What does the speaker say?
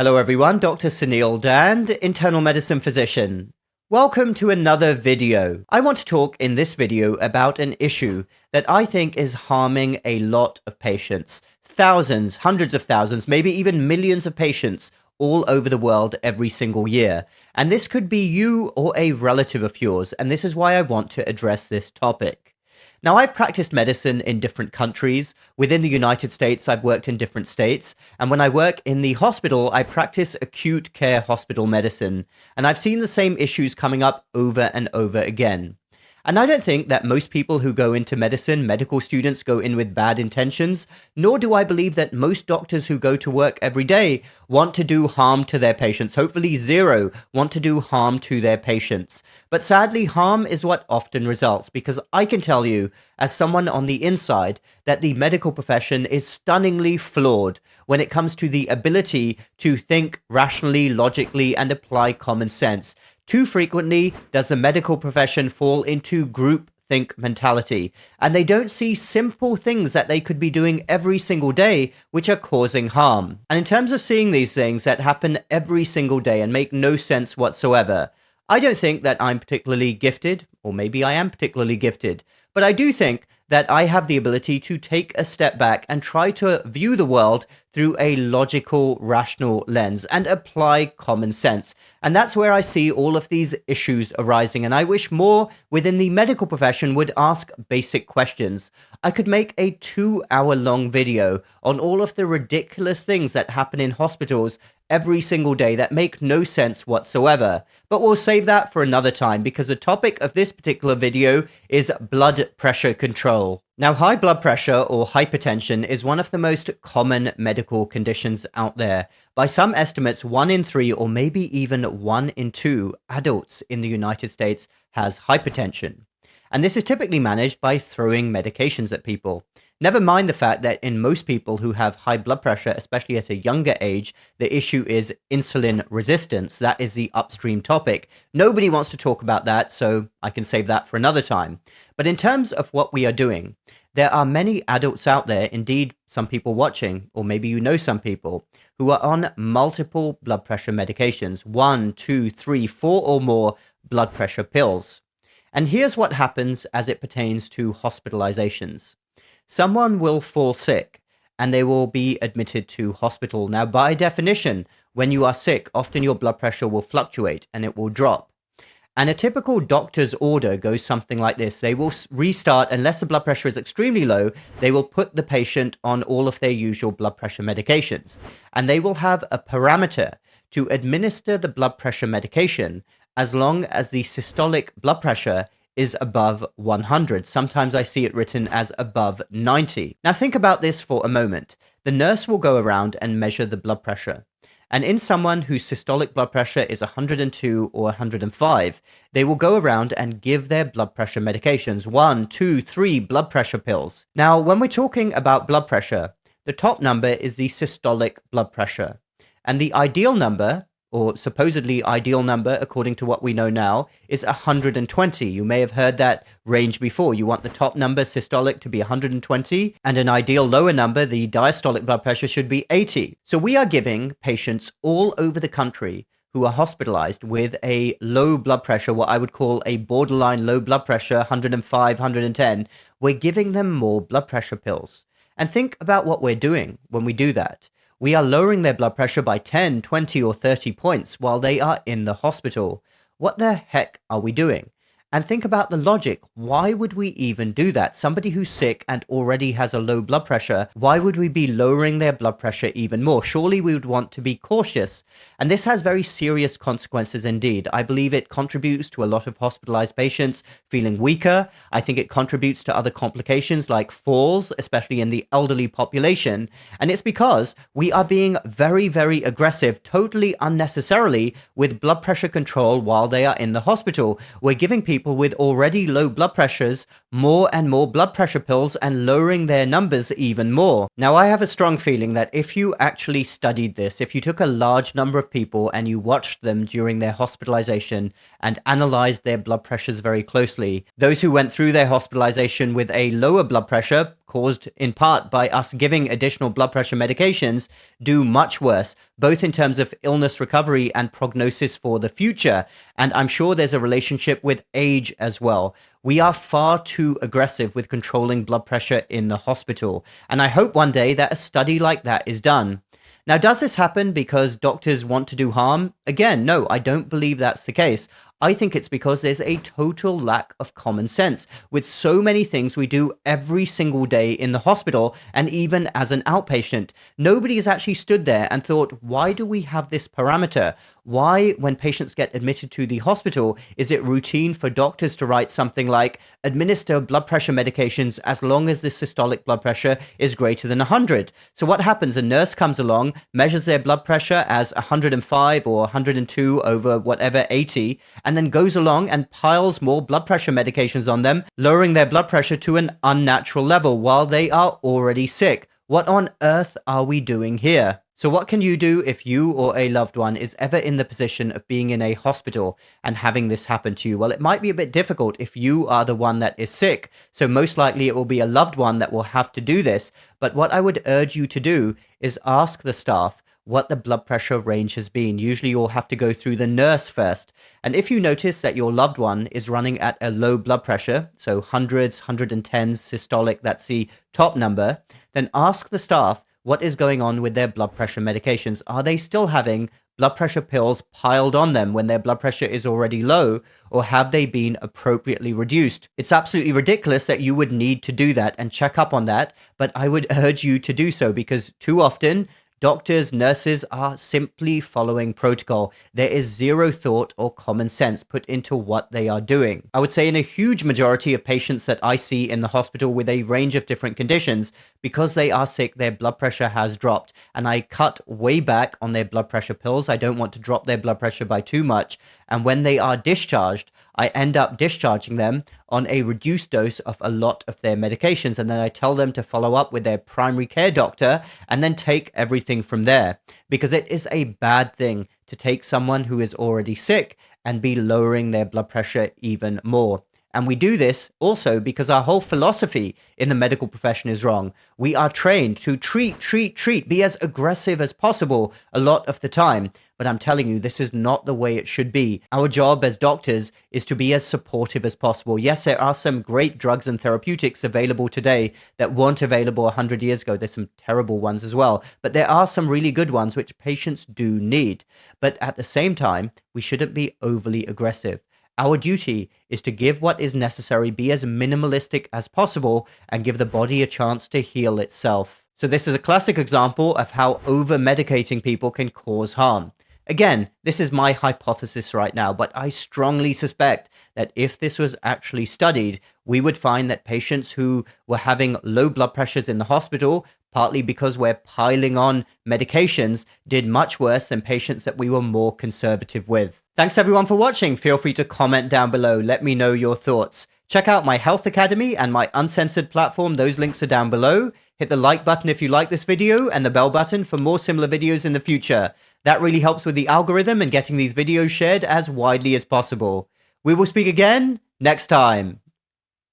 Hello everyone, Dr. Suneel Dhand, internal medicine physician. Welcome to another video. I want to talk in this video about an issue that I think is harming a lot of patients. Thousands, hundreds of thousands, maybe even millions of patients all over the world every single year. And this could be you or a relative of yours, and this is why I want to address this topic. Now, I've practiced medicine in different countries. Within the United States, I've worked in different states. And when I work in the hospital, I practice acute care hospital medicine. And I've seen the same issues coming up over and over again. And I don't think that most people who go into medicine, medical students, go in with bad intentions, nor do I believe that most doctors who go to work every day want to do harm to their patients. Hopefully zero want to do harm to their patients. But sadly, harm is what often results, because I can tell you, as someone on the inside, that the medical profession is stunningly flawed when it comes to the ability to think rationally, logically, and apply common sense. Too frequently does the medical profession fall into groupthink mentality, and they don't see simple things that they could be doing every single day which are causing harm. And in terms of seeing these things that happen every single day and make no sense whatsoever, I don't think that I'm particularly gifted, or maybe I am particularly gifted, but I do think that I have the ability to take a step back and try to view the world through a logical, rational lens and apply common sense. And that's where I see all of these issues arising. And I wish more within the medical profession would ask basic questions. I could make a 2-hour-long video on all of the ridiculous things that happen in hospitals every single day that make no sense whatsoever. But we'll save that for another time, because the topic of this particular video is blood pressure control. Now, high blood pressure or hypertension is one of the most common medical conditions out there. By some estimates, 1 in 3 or maybe even 1 in 2 adults in the United States has hypertension. And this is typically managed by throwing medications at people. Never mind the fact that in most people who have high blood pressure, especially at a younger age, the issue is insulin resistance. That is the upstream topic. Nobody wants to talk about that, so I can save that for another time. But in terms of what we are doing, there are many adults out there, indeed some people watching, or maybe you know some people, who are on multiple blood pressure medications, 1, 2, 3, 4 or more blood pressure pills. And here's what happens as it pertains to hospitalizations. Someone will fall sick and they will be admitted to hospital. Now, by definition, when you are sick, often your blood pressure will fluctuate and it will drop. And a typical doctor's order goes something like this. They will restart, unless the blood pressure is extremely low, they will put the patient on all of their usual blood pressure medications. And they will have a parameter to administer the blood pressure medication as long as the systolic blood pressure is above 100. Sometimes I see it written as above 90. Now think about this for a moment. The nurse will go around and measure the blood pressure. And in someone whose systolic blood pressure is 102 or 105, they will go around and give their blood pressure medications, 1, 2, 3 blood pressure pills. Now, when we're talking about blood pressure, the top number is the systolic blood pressure. And the ideal number, or supposedly ideal number, according to what we know now, is 120. You may have heard that range before. You want the top number, systolic, to be 120, and an ideal lower number, the diastolic blood pressure, should be 80. So we are giving patients all over the country who are hospitalized with a low blood pressure, what I would call a borderline low blood pressure, 105, 110, we're giving them more blood pressure pills. And think about what we're doing when we do that. We are lowering their blood pressure by 10, 20, or 30 points while they are in the hospital. What the heck are we doing? And think about the logic. Why would we even do that? Somebody who's sick and already has a low blood pressure, why would we be lowering their blood pressure even more? Surely we would want to be cautious. And this has very serious consequences indeed. I believe it contributes to a lot of hospitalized patients feeling weaker. I think it contributes to other complications like falls, especially in the elderly population. And it's because we are being very, very aggressive, totally unnecessarily, with blood pressure control while they are in the hospital. We're giving people people with already low blood pressures more and more blood pressure pills and lowering their numbers even more. Now, I have a strong feeling that if you actually studied this, if you took a large number of people and you watched them during their hospitalization and analyzed their blood pressures very closely, those who went through their hospitalization with a lower blood pressure, caused in part by us giving additional blood pressure medications, do much worse, both in terms of illness recovery and prognosis for the future. And I'm sure there's a relationship with age as well. We are far too aggressive with controlling blood pressure in the hospital. And I hope one day that a study like that is done. Now, does this happen because doctors want to do harm? Again, no, I don't believe that's the case. I think it's because there's a total lack of common sense with so many things we do every single day in the hospital and even as an outpatient. Nobody has actually stood there and thought, why do we have this parameter? Why, when patients get admitted to the hospital, is it routine for doctors to write something like, administer blood pressure medications as long as the systolic blood pressure is greater than 100? So what happens? A nurse comes along, measures their blood pressure as 105 or 102 over whatever 80, and then goes along and piles more blood pressure medications on them, lowering their blood pressure to an unnatural level while they are already sick. What on earth are we doing here? So what can you do if you or a loved one is ever in the position of being in a hospital and having this happen to you? Well, it might be a bit difficult if you are the one that is sick. So most likely it will be a loved one that will have to do this. But what I would urge you to do is ask the staff what the blood pressure range has been. Usually you'll have to go through the nurse first. And if you notice that your loved one is running at a low blood pressure, so hundreds, 110s systolic, that's the top number, then ask the staff what is going on with their blood pressure medications. Are they still having blood pressure pills piled on them when their blood pressure is already low, or have they been appropriately reduced? It's absolutely ridiculous that you would need to do that and check up on that, but I would urge you to do so because too often doctors, nurses are simply following protocol. There is zero thought or common sense put into what they are doing. I would say in a huge majority of patients that I see in the hospital with a range of different conditions, because they are sick, their blood pressure has dropped. And I cut way back on their blood pressure pills. I don't want to drop their blood pressure by too much. And when they are discharged, I end up discharging them on a reduced dose of a lot of their medications. And then I tell them to follow up with their primary care doctor and then take everything from there. Because it is a bad thing to take someone who is already sick and be lowering their blood pressure even more. And we do this also because our whole philosophy in the medical profession is wrong. We are trained to treat, be as aggressive as possible a lot of the time. But I'm telling you, this is not the way it should be. Our job as doctors is to be as supportive as possible. Yes, there are some great drugs and therapeutics available today that weren't available 100 years ago. There's some terrible ones as well. But there are some really good ones which patients do need. But at the same time, we shouldn't be overly aggressive. Our duty is to give what is necessary, be as minimalistic as possible, and give the body a chance to heal itself. So this is a classic example of how over-medicating people can cause harm. Again, this is my hypothesis right now, but I strongly suspect that if this was actually studied, we would find that patients who were having low blood pressures in the hospital, partly because we're piling on medications, did much worse than patients that we were more conservative with. Thanks everyone for watching. Feel free to comment down below. Let me know your thoughts. Check out my Health Academy and my Uncensored platform. Those links are down below. Hit the like button if you like this video and the bell button for more similar videos in the future. That really helps with the algorithm and getting these videos shared as widely as possible. We will speak again next time.